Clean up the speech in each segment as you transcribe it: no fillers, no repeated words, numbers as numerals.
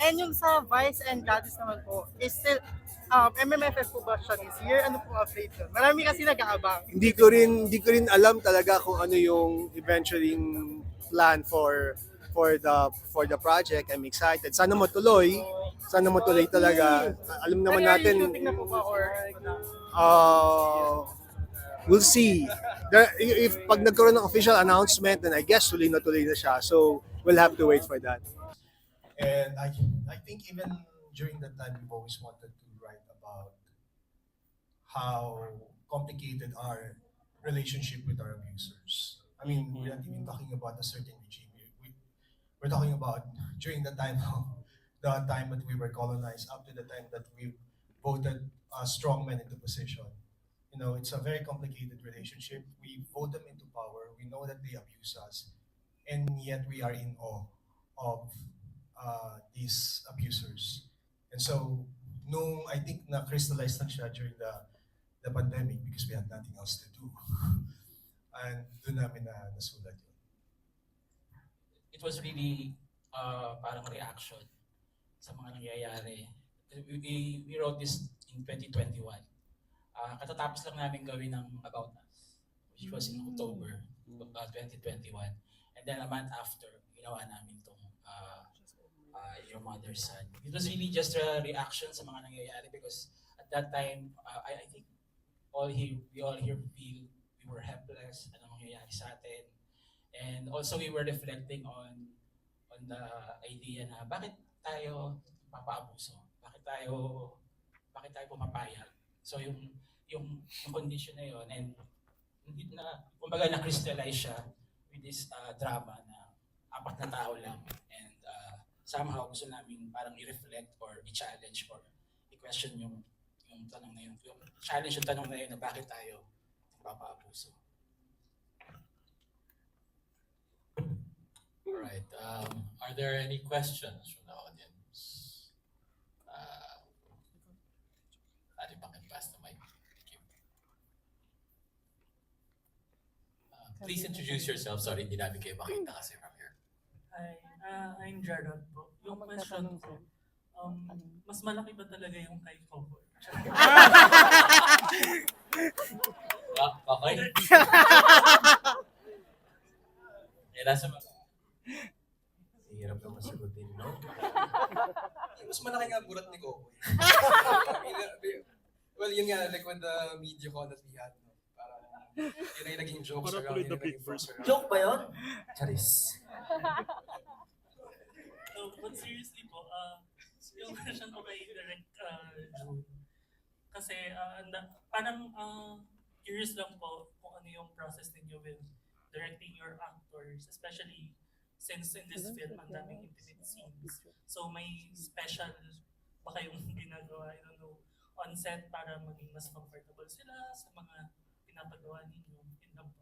And yung sa Vice and Goddess naman po, is still, MMFF po ba siya this year? Ano po update yun? Marami kasi nag-aabang. Hindi ko rin alam talaga kung ano yung eventually plan for the project. I'm excited. Sana matuloy. Sana matuloy talaga. Alam naman Pero early natin, shooting na po ba or uh, we'll see. If pag nagkaroon ng official announcement, then I guess tuloy na tuloy na siya. So we'll have to wait for that. And I think even during that time, we've always wanted to write about how complicated our relationship with our abusers. I mean, we're not even talking about a certain regime. We're talking about during the time of the time that we were colonized up to the time that we voted strong men into position. You know, it's a very complicated relationship. We vote them into power. We know that they abuse us, and yet we are in awe of these abusers. And so, nung I think na crystallized lang siya during the pandemic because we had nothing else to do. And doon namin na nasulat yun. It was really parang reaction sa mga nangyayari. We wrote this in 2021. Katatapos lang namin gawin ng About Us, which was in October 2021. And then a month after, ginawa namin itong Your Mother's Son. It was really just a reaction sa mga nangyayari because at that time, I think we all here feel we were helpless, anong mangyayari sa atin. And also we were reflecting on the idea na bakit tayo papaabuso? Bakit tayo pumapayag? So yung condition na yun, and hindi na, kumbaga na-crystallize siya with this drama na apat na tao lang, and somehow gusto namin parang i-reflect or i-challenge or i-question yung tanong na yun, yung challenge yung tanong na yun na bakit tayo papaabuso. Alright, are there any questions from the audience? Ate, can pass the mic. Thank you. Please introduce yourself. Sorry, hindi namin kayo makita kasi from here. Hi, I'm Gerald po. Yung question ko, mas malaki ba talaga yung kay Koboy? Okay. Nasa mga... Hirap naman sagutin, no? Mas malaki nga burat ni Coco. Well, yun nga, like when the media call that we had, no? Parang yun ay naging jokes around, yun ay naging jokes around. Joke ba yun? Charis. So, but seriously po, yung question ko kay Direct June, kasi parang curious lang po kung ano yung process ninyo with directing your actors, especially since in this film ang daming intimate scenes. So may special ba kayong ginagawa, I don't know, on set para maging mas comfortable sila sa mga pinapagawa ninyo? Yun lang po.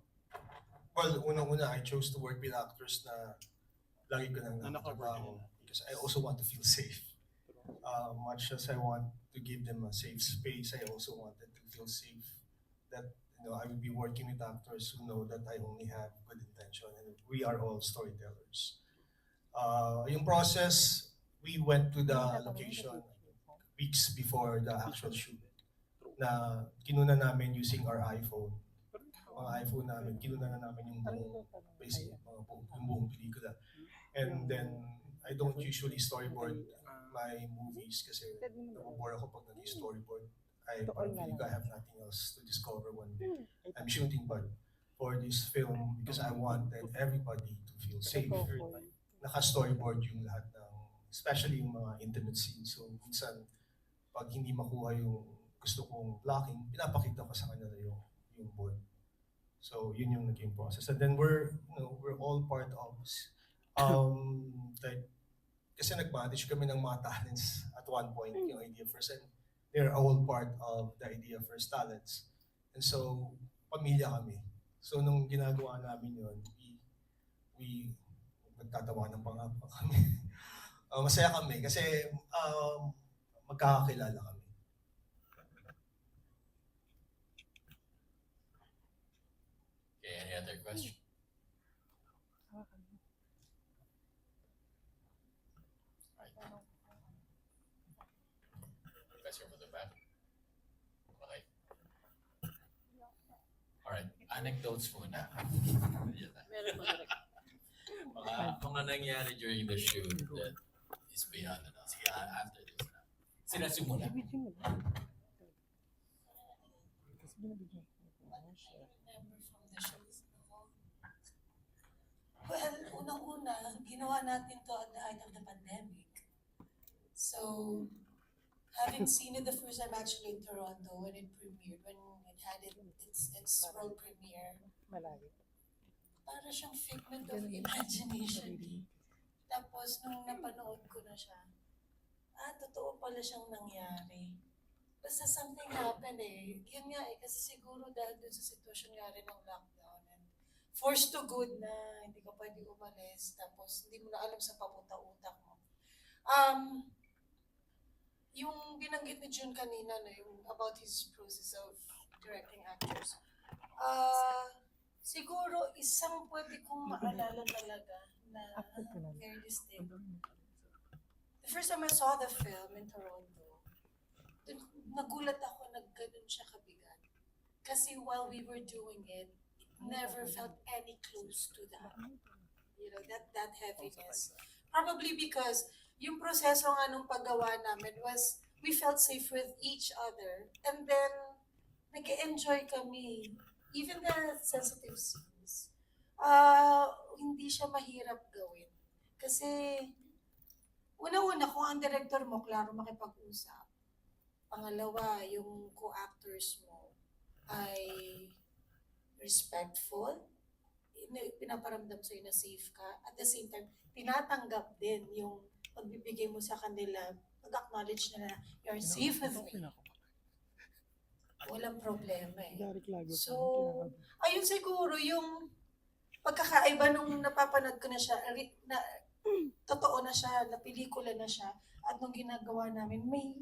Well, unang-una, I chose to work with actors na lagi ko nang nakatrabaho because I also want to feel safe. Much as I want to give them a safe space, I also wanted to feel safe that I will be working with actors who know that I only have good intention and we are all storytellers. Yung process, we went to the location weeks before the actual shoot na kinuna namin using our iPhone. Mga iPhone namin, kinuna na namin yung buong, basically, yung buong pelikula. And then, I don't usually storyboard my movies kasi nabubore ako pag nag-storyboard. I feeling I have nothing else to discover when I'm shooting, but for this film, because I wanted everybody to feel safe, naka-storyboard yung lahat ng, especially yung mga intimate scenes. So, minsan, pag hindi makuha yung gusto kong blocking, pinapakita ko sa kanila yung board. So, yun yung naging process. And then we're all part of, like, kasi nag-manage kami ng mga talents at one point, yung Idea First, and they're all part of the Idea First talents. And so, pamilya kami. So, nung ginagawa namin yun, we nagtatawanan pa nga pa kami. Masaya kami kasi magkakakilala kami. Okay, any other question? Right. professor from the back. Okay. Alright, anecdotes muna. mga nangyari during the shoot that is beyond ano. Sige, after this. Sila simula. Well, unang-una, ginawa natin to at the height of the pandemic. So, having seen it the first time actually in Toronto when it premiered, when it had its world premiere, para siyang figment of imagination. Tapos, nung napanood ko na siya, totoo pala siyang nangyari. Basta something happened eh. Yun nga eh, kasi siguro dahil dun sa sitwasyon nga rin ng lockdown and forced to good na hindi ka pwede umalis, tapos hindi mo na alam sa papunta-utak mo. Yung binanggit ni June kanina, no, yung about his process of directing actors, siguro isang pwede kong maalala talaga na very distinct. The first time I saw the film in Toronto, nagulat ako na ganun siya kabigat. Kasi while we were doing it, it never felt any close to that. You know, that heaviness. Probably because yung proseso nga nung paggawa namin was, we felt safe with each other. And then, nag-enjoy kami. Even the sensitive scenes. Hindi siya mahirap gawin. Kasi, una-una, kung ang director mo, klaro makipag-usap. Pangalawa, yung co-actors mo ay respectful, pinaparamdam sa'yo na safe ka. At the same time, tinatanggap din yung pagbibigay mo sa kanila, pag-acknowledge na you're safe with me. Walang problema eh. So, ayun siguro yung pagkakaiba nung napapanood ko na siya, na totoo na siya, na pelikula na siya, at nung ginagawa namin, may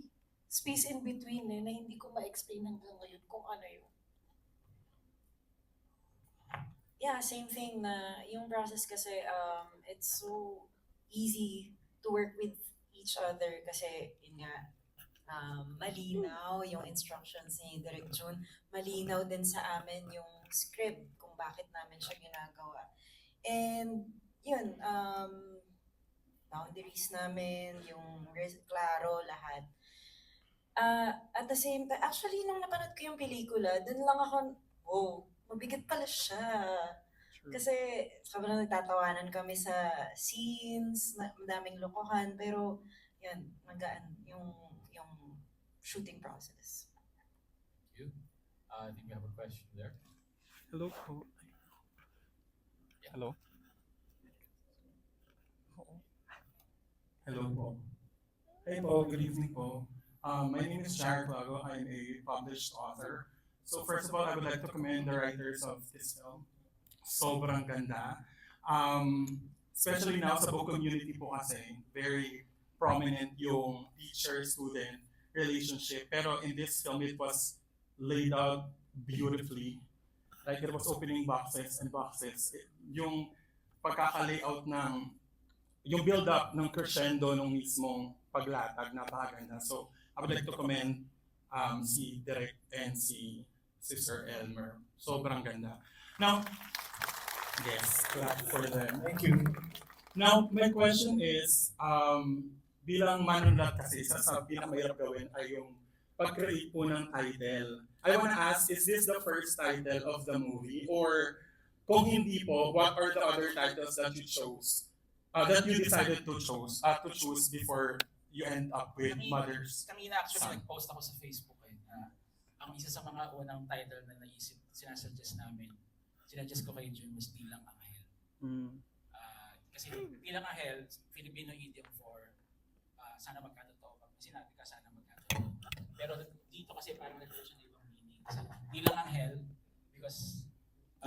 space in between eh, na hindi ko ma-explain hanggang ngayon kung ano yun. Yeah, same thing na yung process kasi it's so easy to work with each other kasi yun nga malinaw yung instructions ni Direk June, malinaw din sa amin yung script kung bakit namin siya ginagawa. And yun, boundaries namin, yung klaro lahat. At the same time, actually nung napanood ko yung pelikula, dun lang ako, mabigat pala siya. Kasi sobrang nagtatawanan kami sa scenes, madaming lokohan, pero yun, magaan yung shooting process. You? I think we have a question there. Hello po. Hello? Hello po. Hey po, good evening po. My name is Jared Lago. I'm a published author. So first of all, I would like to commend the writers of this film. Sobrang ganda. Especially now sa book community po kasi, very prominent yung teacher-student relationship. Pero in this film, it was laid out beautifully. Like there was opening boxes and boxes. Yung pagkaka-layout ng, yung build-up ng crescendo ng mismong paglatag, napakaganda. So I would like to commend si Direk and si Sir Elmer. Sobrang ganda. Now, yes, clap for them. Thank you. Now, my question is, bilang manunulat kasi, isa sa pinakamahirap gawin ay yung pag-create po ng title. I wanna ask, is this the first title of the movie? Or kung hindi po, what are the other titles that you chose? That you decided to choose before you end up with Mother's Kanina actually Son? nag-post ako sa Facebook ang isa sa mga unang title na naisip, sinasuggest ko kay June was Bilang Anghel. Kasi Bilang Anghel, Filipino idiom for sana magkatotoo. Pag sinabi ka, sana magkatotoo. Pero dito kasi parang nagkaroon siya ng ibang meaning. Kasi Bilang Anghel, because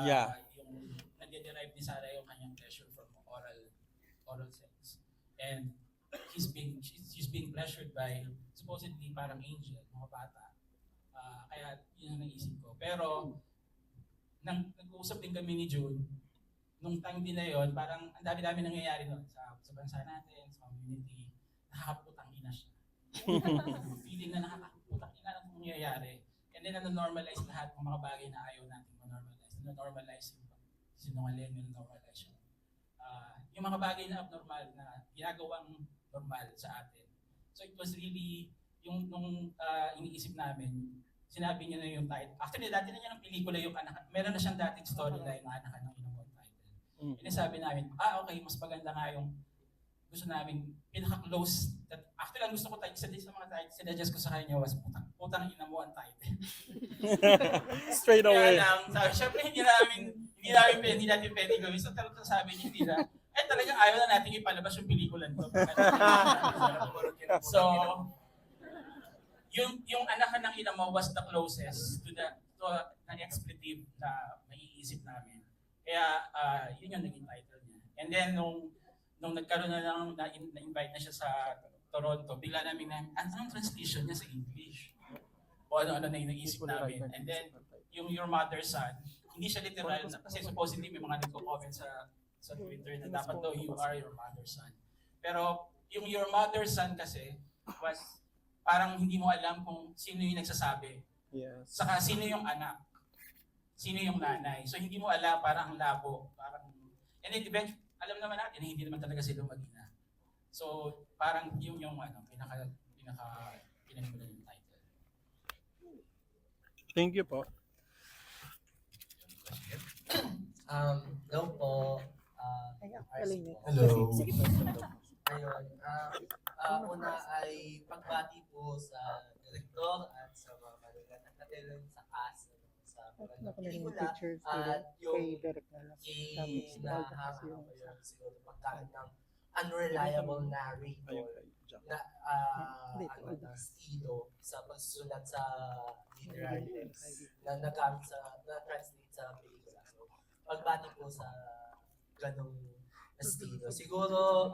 yung nade-derive ni Sarah yung kanyang pleasure from oral sex. And she's being pleasured by supposedly parang angel, mga bata. Kaya yun ang naisip ko. Pero nag-uusap din kami ni June, nung time din na yun, parang ang dami-dami nangyayari nun sa bansa natin, sa community, nakakaputang ina siya. Feeling na nakakaputang nangyayari. And then normalize lahat ng mga bagay na ayaw natin ma-normalize. Normalize yung sinungaling, normalize yung mga bagay na abnormal na ginagawang normal sa atin. So it was really, nung iniisip namin, sinabi niya na yung title. Actually, dati na niya ng pelikula yung anak. Meron na siyang dating storyline na anak ng inong title. Sabi namin, okay, mas maganda nga yung gusto namin pinaka-close. Actually, ang gusto ko tayo, isa din sa mga title, sinadjust ko sa kanya was putang ina mo ang title. Straight away. Kaya lang, sabi, syempre hindi natin pwede gawin. So talagang sabi niya, hindi na, talagang ayaw na natin ipalabas yung pelikulan to. So, yung anak ng ina mo was the closest to an expletive na maiisip namin. Kaya yun yung naging title niya. And then nung nagkaroon na-invite na siya sa Toronto, bigla namin anong translation niya sa English? O ano-ano na yung naisip namin. And then yung Your Mother's Son, hindi siya literal kasi supposedly may mga nagko-comment sa Twitter na dapat daw you are your mother's son. Pero yung Your Mother's Son kasi was parang hindi mo alam kung sino yung nagsasabi. Yes. Saka sino yung anak. Sino yung nanay. So hindi mo alam, parang ang labo. And then eventually, alam naman natin, hindi naman talaga sila mag-ina. So parang yung pinagmulan yung title. Thank you po. Hello po. Hello. Ayun. Una ay pagbati po sa direktor at sa mga magagandang katilan sa cast sa magandang pelikula at yung inahanap ko yung siguro pagkain ng unreliable narrator na estilo sa pagsusulat sa literary text na nagamit na-translate sa pelikula. So, pagbati po sa ganong estilo. Siguro,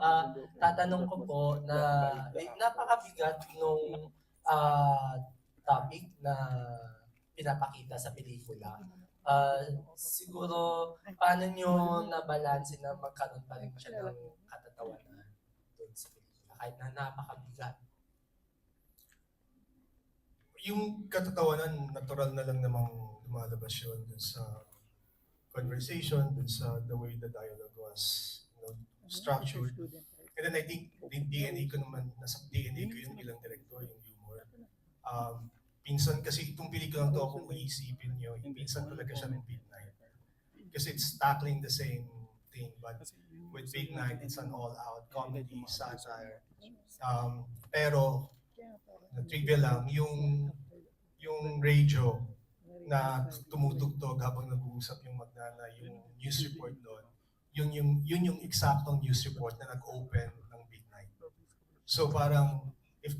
tatanong ko po na napakabigat nung topic na pinapakita sa pelikula. Siguro, paano nyo nabalansin na magkaroon pa rin siya ng katatawanan doon sa pelikula, kahit na napakabigat? Yung katatawanan, natural na lang namang lumalabas yun dun sa conversation, dun sa the way the dialogue was structured. And then I think the DNA ko naman, nasa DNA ko yun bilang director, yung humor. Pinsan kasi itong pelikulang to, kung iisipin nyo, pinsan talaga siya ng Big Night. Kasi it's tackling the same thing, but with Big Night, it's an all-out comedy, satire. Pero, na trivia lang, yung radio na tumutugtog habang nag-uusap yung magnana, yung news report doon, yun yung eksaktong news report na nag-open ng Big Night. So parang if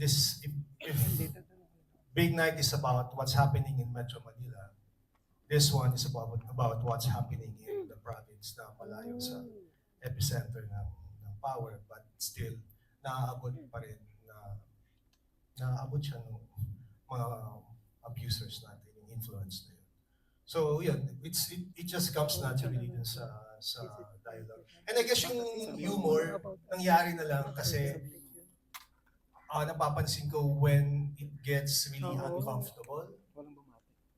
Big Night is about what's happening in Metro Manila, this one is about what's happening in the province na malayo sa epicenter ng power, but still naaabot pa rin naaabot siya ng mga abusers natin, yung influence na yun. So yun, it just comes naturally dun sa dialogue. And I guess yung humor, nangyari na lang kasi napapansin ko when it gets really uncomfortable,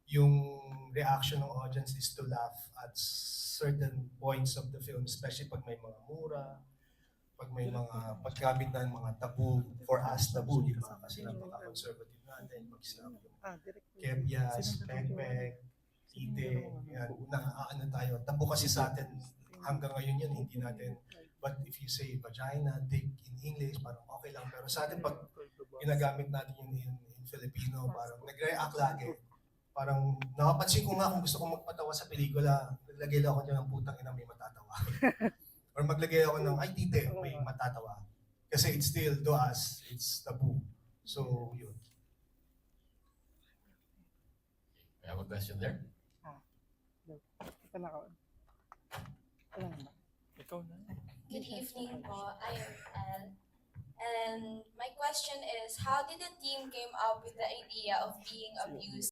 yung reaction ng audience is to laugh at certain points of the film, especially pag may mga mura, pag may mga pagkabit ng mga tabu, for us tabu, di ba? Kasi napaka-conservative natin, pag sinabi yung kebyas, pekpek, ite, yan, ano tayo, tabu kasi sa atin hanggang ngayon yan, hindi natin, but if you say vagina, dick in English, parang okay lang, pero sa atin pag ginagamit natin yun in Filipino, parang nag-react lagi. Parang nakapansin ko nga kung gusto kong magpatawa sa pelikula, naglagay lang ako dyan ng putang ina may matatawa. Or maglagay ako ng, ay tite, may matatawa. Kasi it's still, to us, it's taboo. So, yun. We have a question there. Good evening po. I am Elle. And my question is, how did the team came up with the idea of being abused